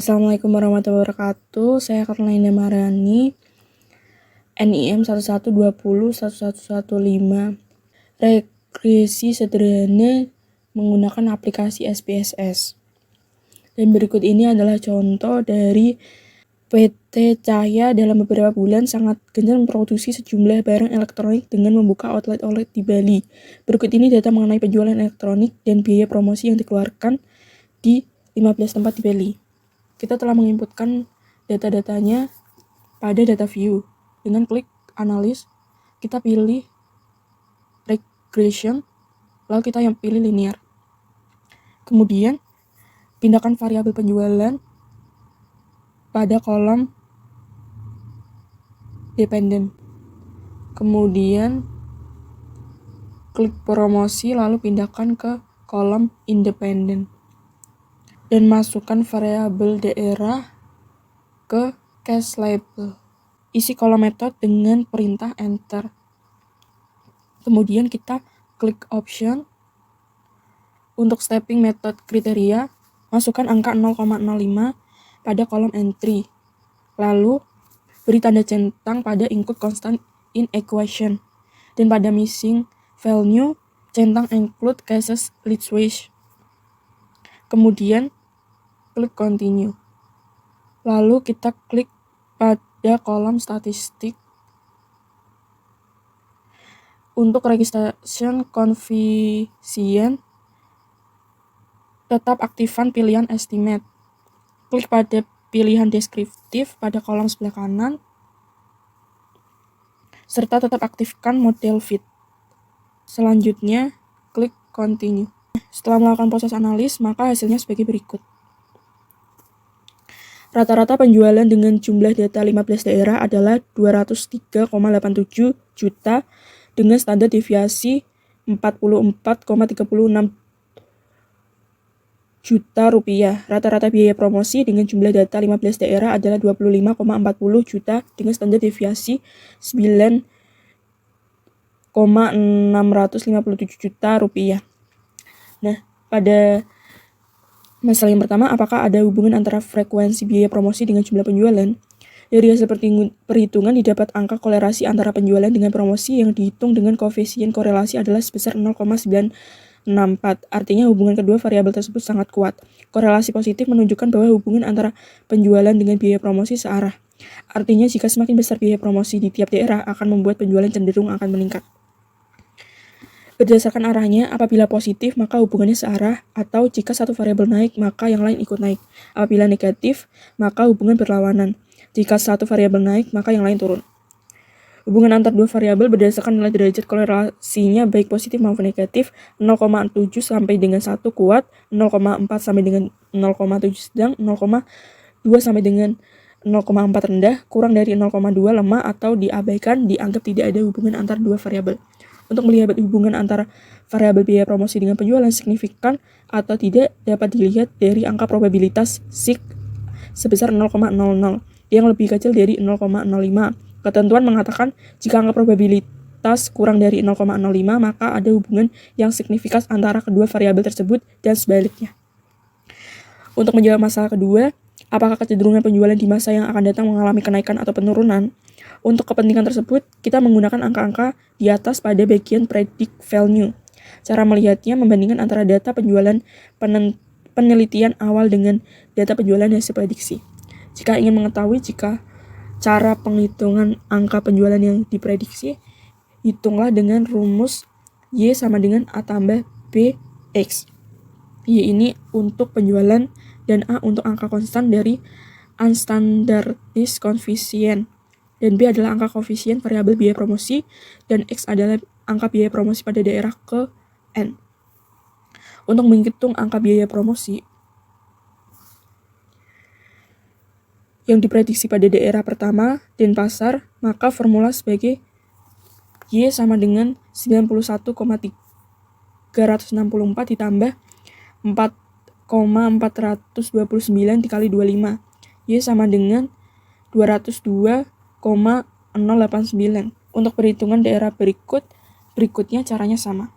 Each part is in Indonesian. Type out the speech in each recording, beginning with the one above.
Assalamualaikum warahmatullahi wabarakatuh. Saya Karlina Marani, NIM 11201115. Regresi sederhana menggunakan aplikasi SPSS. Dan berikut ini adalah contoh dari PT Cahya dalam beberapa bulan sangat gencar memproduksi sejumlah barang elektronik dengan membuka outlet di Bali. Berikut ini data mengenai penjualan elektronik dan biaya promosi yang dikeluarkan di 15 tempat di Bali. Kita telah menginputkan data-datanya pada data view. Dengan klik analis, kita pilih regression, lalu kita yang pilih linear. Kemudian, pindahkan variabel penjualan pada kolom dependent. Kemudian, klik promosi, lalu pindahkan ke kolom independent. Dan masukkan variabel daerah ke cache label. Isi kolom method dengan perintah enter. Kemudian kita klik option. Untuk stepping method kriteria, masukkan angka 0,05 pada kolom entry. Lalu, beri tanda centang pada include constant in equation. Dan pada missing value, centang include cases listwise. Kemudian, klik continue. Lalu kita klik pada kolom statistik. Untuk registration coefficient, tetap aktifkan pilihan estimate. Klik pada pilihan deskriptif pada kolom sebelah kanan, serta tetap aktifkan model fit. Selanjutnya, klik continue. Setelah melakukan proses analis, maka hasilnya sebagai berikut. Rata-rata penjualan dengan jumlah data 15 daerah adalah 203,87 juta dengan standar deviasi 44,36 juta rupiah. Rata-rata biaya promosi dengan jumlah data 15 daerah adalah 25,40 juta dengan standar deviasi 9,657 juta rupiah. Nah, pada masalah yang pertama, apakah ada hubungan antara frekuensi biaya promosi dengan jumlah penjualan? Dari hasil perhitungan didapat angka kolerasi antara penjualan dengan promosi yang dihitung dengan koefisien korelasi adalah sebesar 0,964. Artinya hubungan kedua variabel tersebut sangat kuat. Korelasi positif menunjukkan bahwa hubungan antara penjualan dengan biaya promosi searah. Artinya jika semakin besar biaya promosi di tiap daerah akan membuat penjualan cenderung akan meningkat. Berdasarkan arahnya, apabila positif maka hubungannya searah, atau jika satu variabel naik maka yang lain ikut naik. Apabila negatif, maka hubungan berlawanan. Jika satu variabel naik maka yang lain turun. Hubungan antar dua variabel berdasarkan nilai derajat kolerasinya baik positif maupun negatif. 0,7 sampai dengan 1 kuat, 0,4 sampai dengan 0,7 sedang, 0,2 sampai dengan 0,4 rendah, kurang dari 0,2 lemah atau diabaikan, dianggap tidak ada hubungan antar dua variabel. Untuk melihat hubungan antara variabel biaya promosi dengan penjualan signifikan atau tidak dapat dilihat dari angka probabilitas SIG sebesar 0,00 yang lebih kecil dari 0,05. Ketentuan mengatakan jika angka probabilitas kurang dari 0,05 maka ada hubungan yang signifikan antara kedua variabel tersebut dan sebaliknya. Untuk menjawab masalah kedua, apakah kecenderungan penjualan di masa yang akan datang mengalami kenaikan atau penurunan? Untuk kepentingan tersebut, kita menggunakan angka-angka di atas pada bagian predict value. Cara melihatnya membandingkan antara data penjualan penelitian awal dengan data penjualan hasil prediksi. Jika ingin mengetahui jika cara penghitungan angka penjualan yang diprediksi, hitunglah dengan rumus Y sama dengan A tambah B X. Y ini untuk penjualan dan A untuk angka konstan dari unstandardized coefficient. Dan B adalah angka koefisien variabel biaya promosi, dan X adalah angka biaya promosi pada daerah ke N. Untuk menghitung angka biaya promosi yang diprediksi pada daerah pertama Denpasar, maka formula sebagai Y sama dengan 91,364 ditambah 4,429 dikali 25. Y sama dengan 202,089. Untuk perhitungan daerah berikutnya caranya sama.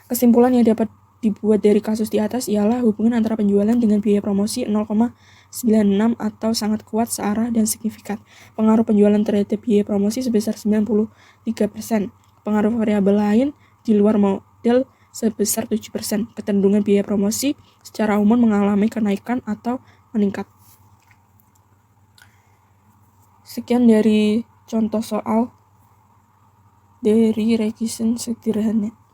Kesimpulan yang dapat dibuat dari kasus di atas ialah hubungan antara penjualan dengan biaya promosi 0,96 atau sangat kuat, searah, dan signifikan. Pengaruh penjualan terhadap biaya promosi sebesar 93%. Pengaruh variabel lain di luar model sebesar 7%. Kecenderungan biaya promosi secara umum mengalami kenaikan atau meningkat. Sekian dari contoh soal dari Regisen sederhana.